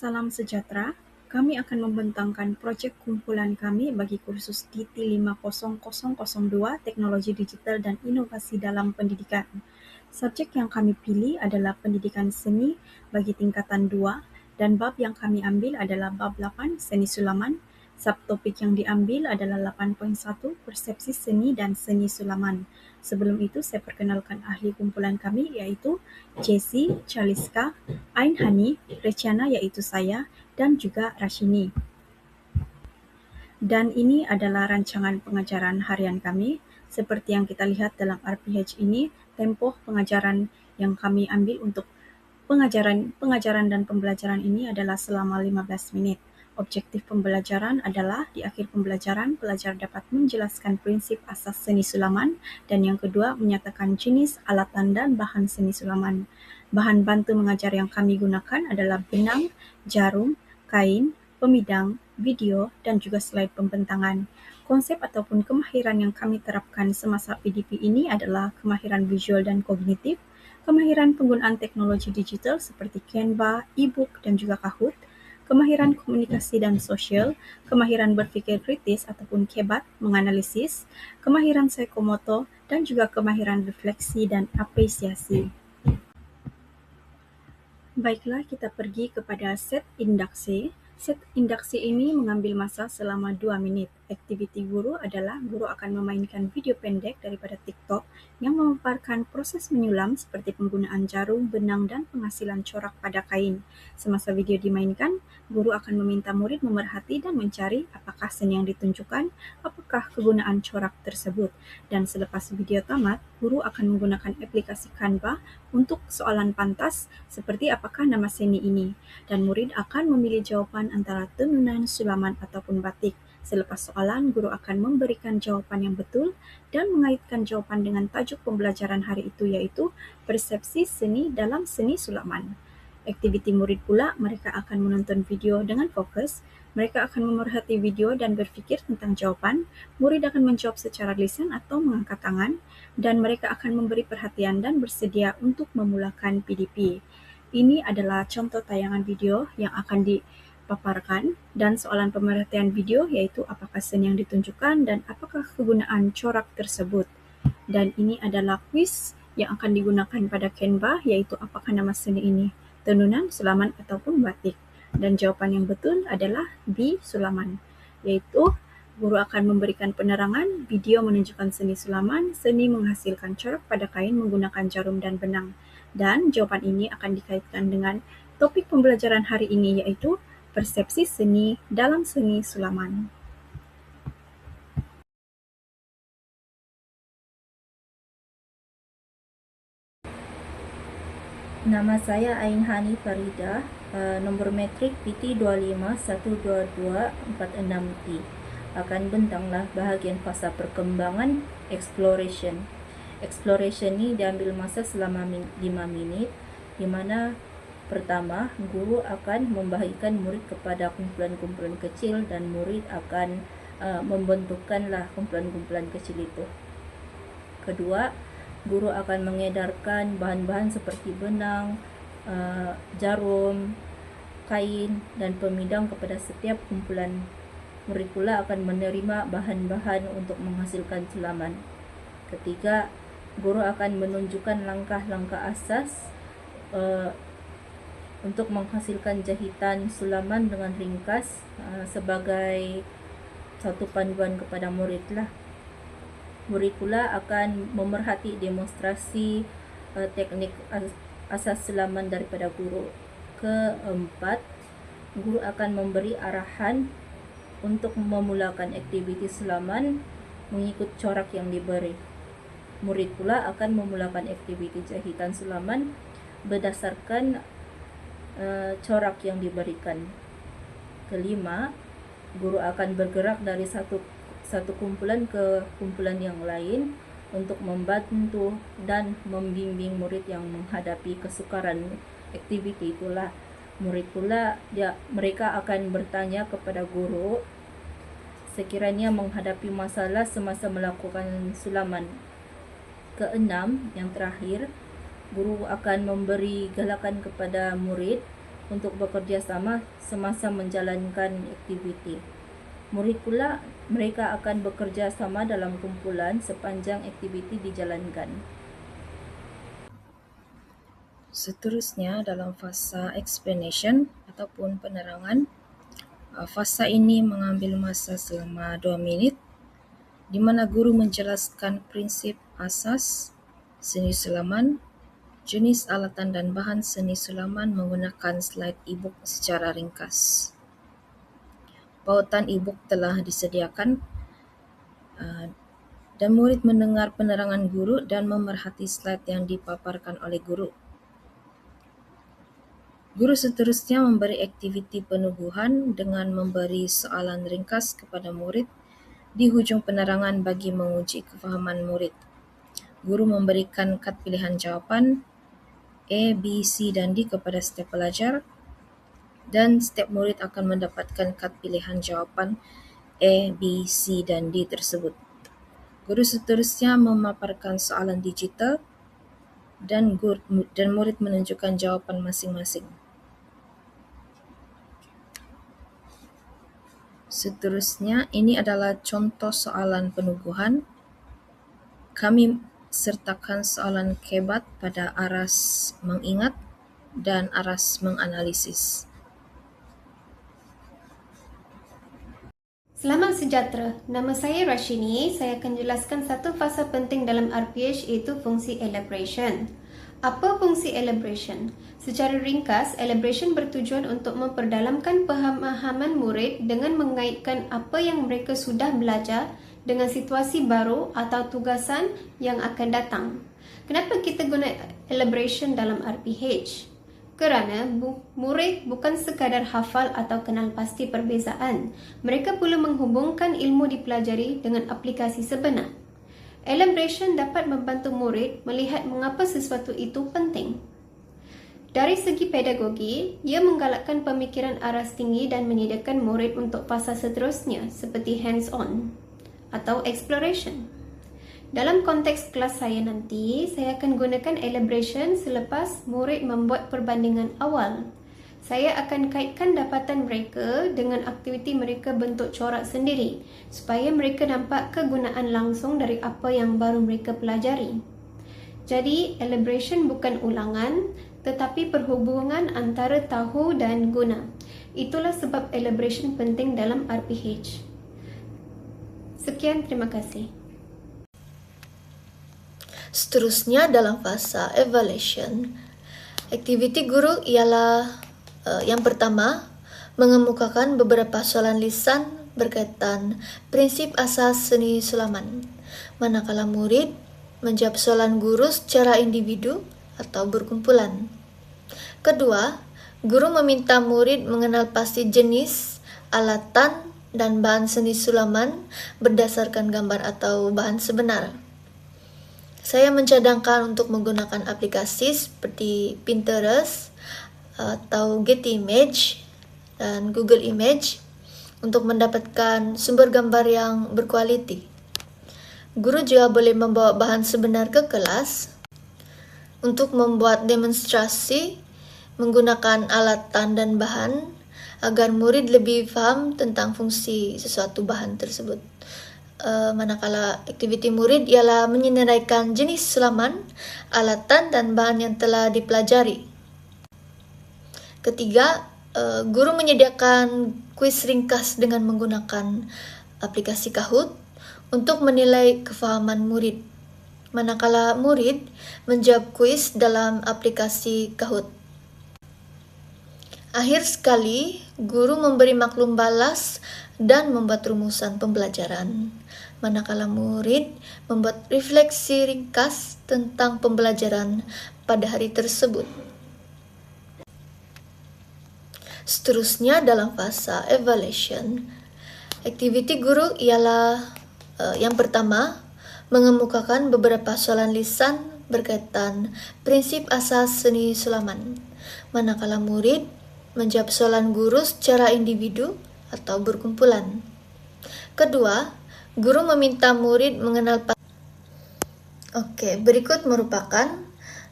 Salam sejahtera, kami akan membentangkan projek kumpulan kami bagi kursus DT 50002 Teknologi Digital dan Inovasi dalam Pendidikan. Subjek yang kami pilih adalah Pendidikan Seni bagi tingkatan 2 dan bab yang kami ambil adalah bab 8 Seni Sulaman. Subtopik yang diambil adalah 8.1 Persepsi Seni dan Seni Sulaman. Sebelum itu, saya perkenalkan ahli kumpulan kami iaitu Jessie, Chaliska, Ain Hani, Reciana iaitu saya, dan juga Rashini. Dan ini adalah rancangan pengajaran harian kami. Seperti yang kita lihat dalam RPH ini, tempo pengajaran yang kami ambil untuk pengajaran dan pembelajaran ini adalah selama 15 menit. Objektif pembelajaran adalah di akhir pembelajaran, pelajar dapat menjelaskan prinsip asas seni sulaman dan yang kedua menyatakan jenis, alatan, dan bahan seni sulaman. Bahan bantu mengajar yang kami gunakan adalah benang, jarum, kain, pemidang, video, dan juga slide pembentangan. Konsep ataupun kemahiran yang kami terapkan semasa PDP ini adalah kemahiran visual dan kognitif, kemahiran penggunaan teknologi digital seperti Canva, e-book, dan juga Kahoot, kemahiran komunikasi dan sosial, kemahiran berpikir kritis ataupun kebat, menganalisis, kemahiran psikomotor, dan juga kemahiran refleksi dan apresiasi. Baiklah, kita pergi kepada set induksi. Set induksi ini mengambil masa selama 2 menit. Aktiviti guru adalah guru akan memainkan video pendek daripada TikTok yang memaparkan proses menyulam seperti penggunaan jarum, benang, dan penghasilan corak pada kain. Semasa video dimainkan, guru akan meminta murid memerhati dan mencari apakah seni yang ditunjukkan, apakah kegunaan corak tersebut. Dan selepas video tamat, guru akan menggunakan aplikasi Canva untuk soalan pantas seperti apakah nama seni ini, dan murid akan memilih jawapan antara tenunan, sulaman, ataupun batik. Selepas soalan, guru akan memberikan jawapan yang betul dan mengaitkan jawapan dengan tajuk pembelajaran hari itu yaitu persepsi seni dalam seni sulaman. Aktiviti murid pula, mereka akan menonton video dengan fokus, mereka akan memerhati video dan berfikir tentang jawapan, murid akan menjawab secara lisan atau mengangkat tangan, dan mereka akan memberi perhatian dan bersedia untuk memulakan PDP. Ini adalah contoh tayangan video yang akan dipaparkan dan soalan pemerhatian video yaitu apakah seni yang ditunjukkan dan apakah kegunaan corak tersebut. Dan ini adalah kuis yang akan digunakan pada Canva yaitu apakah nama seni ini tenunan, sulaman, ataupun batik. Dan jawapan yang betul adalah B. Sulaman, yaitu guru akan memberikan penerangan, video menunjukkan seni sulaman, seni menghasilkan corak pada kain menggunakan jarum dan benang. Dan jawapan ini akan dikaitkan dengan topik pembelajaran hari ini yaitu persepsi seni dalam seni sulaman. Nama saya Ain Hani Farida, nombor metrik PT 25122446T. Akan bentanglah bahagian fasa perkembangan exploration. Exploration ni diambil masa selama 5 minit, di mana pertama, guru akan membahagikan murid kepada kumpulan-kumpulan kecil dan murid akan membentukkanlah kumpulan-kumpulan kecil itu. Kedua, guru akan mengedarkan bahan-bahan seperti benang, jarum, kain, dan pemidang kepada setiap kumpulan. Murid pula akan menerima bahan-bahan untuk menghasilkan sulaman. Ketiga, guru akan menunjukkan langkah-langkah asas untuk menghasilkan jahitan sulaman dengan ringkas sebagai satu panduan kepada murid lah. Murid pula akan memerhati demonstrasi teknik asas sulaman daripada guru. Keempat, guru akan memberi arahan untuk memulakan aktiviti sulaman mengikut corak yang diberi. Murid pula akan memulakan aktiviti jahitan sulaman berdasarkan corak yang diberikan. Kelima, guru akan bergerak dari satu kumpulan ke kumpulan yang lain untuk membantu dan membimbing murid yang menghadapi kesukaran aktiviti itulah. Murid pula mereka akan bertanya kepada guru sekiranya menghadapi masalah semasa melakukan sulaman. Keenam, yang terakhir, guru akan memberi galakan kepada murid untuk bekerja sama semasa menjalankan aktiviti. Murid pula, mereka akan bekerja sama dalam kumpulan sepanjang aktiviti dijalankan. Seterusnya dalam fasa explanation ataupun penerangan, fasa ini mengambil masa selama 2 minit di mana guru menjelaskan prinsip asas seni sulaman, jenis alatan dan bahan seni sulaman menggunakan slide e-book secara ringkas. Pautan e-book telah disediakan dan murid mendengar penerangan guru dan memerhati slide yang dipaparkan oleh guru. Guru seterusnya memberi aktiviti penubuhan dengan memberi soalan ringkas kepada murid di hujung penerangan bagi menguji kefahaman murid. Guru memberikan kad pilihan jawapan A, B, C dan D kepada setiap pelajar dan setiap murid akan mendapatkan kad pilihan jawapan A, B, C dan D tersebut. Guru seterusnya memaparkan soalan digital dan murid menunjukkan jawapan masing-masing. Seterusnya, ini adalah contoh soalan penubuhan. Kami sertakan soalan kebat pada aras mengingat dan aras menganalisis. Selamat sejahtera, nama saya Rashini. Saya akan jelaskan satu fasa penting dalam RPH iaitu fungsi elaboration. Apa fungsi elaboration? Secara ringkas, elaboration bertujuan untuk memperdalamkan pemahaman murid dengan mengaitkan apa yang mereka sudah belajar dengan situasi baru atau tugasan yang akan datang. Kenapa kita guna elaboration dalam RPH? Kerana murid bukan sekadar hafal atau kenal pasti perbezaan. Mereka perlu menghubungkan ilmu dipelajari dengan aplikasi sebenar. Elaboration dapat membantu murid melihat mengapa sesuatu itu penting. Dari segi pedagogi, ia menggalakkan pemikiran aras tinggi dan menyediakan murid untuk fasa seterusnya seperti hands-on atau exploration. Dalam konteks kelas saya nanti, saya akan gunakan elaboration selepas murid membuat perbandingan awal. Saya akan kaitkan dapatan mereka dengan aktiviti mereka bentuk corak sendiri supaya mereka nampak kegunaan langsung dari apa yang baru mereka pelajari. Jadi, elaboration bukan ulangan tetapi perhubungan antara tahu dan guna. Itulah sebab elaboration penting dalam RPH. Sekian, terima kasih. Seterusnya dalam fasa evaluation, aktiviti guru ialah yang pertama, mengemukakan beberapa soalan lisan berkaitan prinsip asas seni sulaman, manakala murid menjawab soalan guru secara individu atau berkumpulan. Kedua, guru meminta murid mengenal pasti jenis, alatan, dan bahan seni sulaman berdasarkan gambar atau bahan sebenar. Saya mencadangkan untuk menggunakan aplikasi seperti Pinterest atau Getty Image dan Google Image untuk mendapatkan sumber gambar yang berkualiti. Guru juga boleh membawa bahan sebenar ke kelas untuk membuat demonstrasi menggunakan alatan dan bahan agar murid lebih faham tentang fungsi sesuatu bahan tersebut. Manakala aktiviti murid ialah menyenaraikan jenis sulaman, alatan dan bahan yang telah dipelajari. Ketiga, guru menyediakan kuis ringkas dengan menggunakan aplikasi Kahoot untuk menilai kefahaman murid. Manakala murid menjawab kuis dalam aplikasi Kahoot. Akhir sekali, guru memberi maklum balas dan membuat rumusan pembelajaran. Manakala murid membuat refleksi ringkas tentang pembelajaran pada hari tersebut. Seterusnya dalam fasa evaluation, aktiviti guru ialah yang pertama, mengemukakan beberapa soalan lisan berkaitan prinsip asas seni sulaman, manakala murid menjawab soalan guru secara individu atau berkumpulan. Kedua, guru meminta murid mengenal berikut merupakan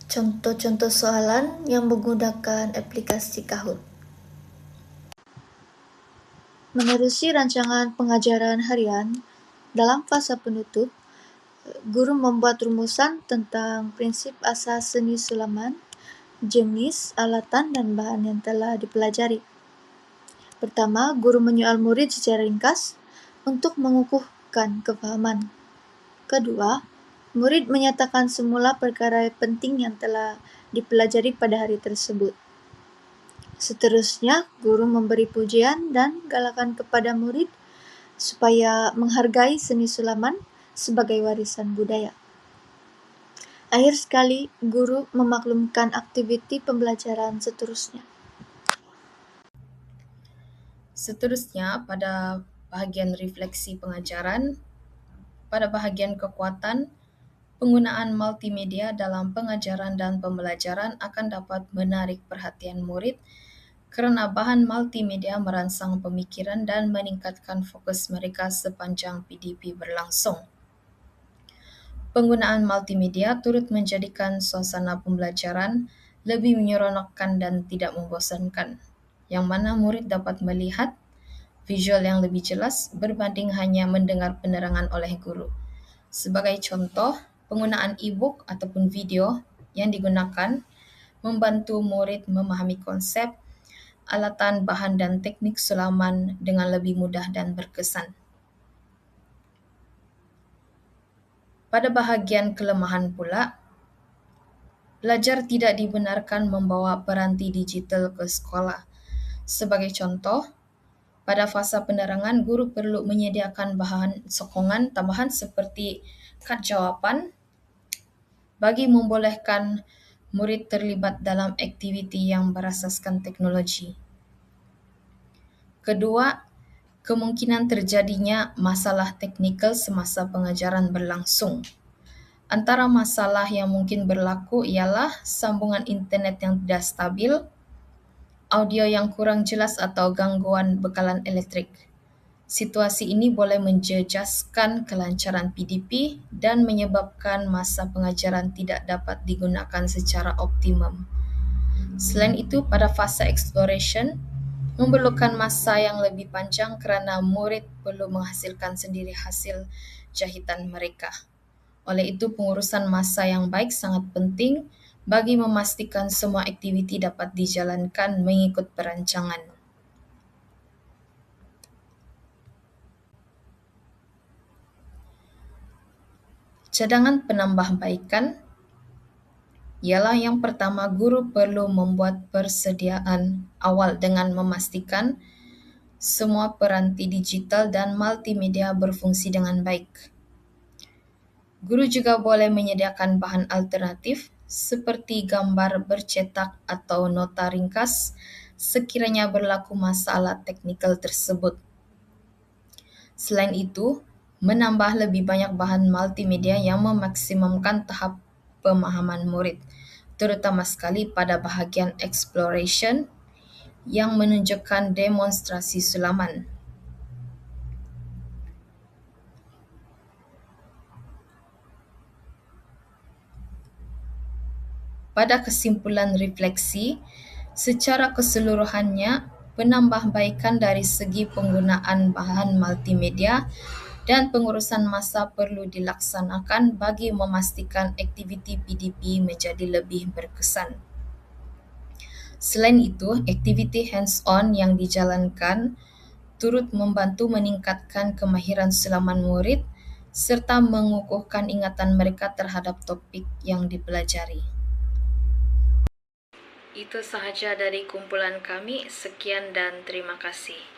contoh-contoh soalan yang menggunakan aplikasi Kahoot. Menerusi rancangan pengajaran harian, dalam fasa penutup, guru membuat rumusan tentang prinsip asas seni sulaman, jenis, alatan, dan bahan yang telah dipelajari. Pertama, guru menyoal murid secara ringkas untuk mengukuhkan kefahaman. Kedua, murid menyatakan semula perkara penting yang telah dipelajari pada hari tersebut. Seterusnya, guru memberi pujian dan galakan kepada murid supaya menghargai seni sulaman sebagai warisan budaya. Akhir sekali, guru memaklumkan aktiviti pembelajaran seterusnya. Seterusnya, pada bahagian refleksi pengajaran, pada bahagian kekuatan, penggunaan multimedia dalam pengajaran dan pembelajaran akan dapat menarik perhatian murid kerana bahan multimedia merangsang pemikiran dan meningkatkan fokus mereka sepanjang PDP berlangsung. Penggunaan multimedia turut menjadikan suasana pembelajaran lebih menyeronokkan dan tidak membosankan, yang mana murid dapat melihat visual yang lebih jelas berbanding hanya mendengar penerangan oleh guru. Sebagai contoh, penggunaan e-book ataupun video yang digunakan membantu murid memahami konsep, alatan, bahan dan teknik sulaman dengan lebih mudah dan berkesan. Pada bahagian kelemahan pula, pelajar tidak dibenarkan membawa peranti digital ke sekolah. Sebagai contoh, pada fasa penerangan, guru perlu menyediakan bahan sokongan tambahan seperti kad jawapan bagi membolehkan murid terlibat dalam aktiviti yang berasaskan teknologi. Kedua, kemungkinan terjadinya masalah teknikal semasa pengajaran berlangsung. Antara masalah yang mungkin berlaku ialah sambungan internet yang tidak stabil, audio yang kurang jelas atau gangguan bekalan elektrik. Situasi ini boleh menjejaskan kelancaran PDP dan menyebabkan masa pengajaran tidak dapat digunakan secara optimum. Selain itu, pada fasa exploration, memerlukan masa yang lebih panjang kerana murid perlu menghasilkan sendiri hasil jahitan mereka. Oleh itu, pengurusan masa yang baik sangat penting bagi memastikan semua aktiviti dapat dijalankan mengikut perancangan. Cadangan penambahbaikan ialah yang pertama, guru perlu membuat persediaan awal dengan memastikan semua peranti digital dan multimedia berfungsi dengan baik. Guru juga boleh menyediakan bahan alternatif seperti gambar bercetak atau nota ringkas sekiranya berlaku masalah teknikal tersebut. Selain itu, menambah lebih banyak bahan multimedia yang memaksimumkan tahap pemahaman murid, terutama sekali pada bahagian exploration yang menunjukkan demonstrasi sulaman. Pada kesimpulan refleksi, secara keseluruhannya, penambahbaikan dari segi penggunaan bahan multimedia dan pengurusan masa perlu dilaksanakan bagi memastikan aktiviti PDP menjadi lebih berkesan. Selain itu, aktiviti hands-on yang dijalankan turut membantu meningkatkan kemahiran sulaman murid serta mengukuhkan ingatan mereka terhadap topik yang dipelajari. Itu sahaja dari kumpulan kami. Sekian dan terima kasih.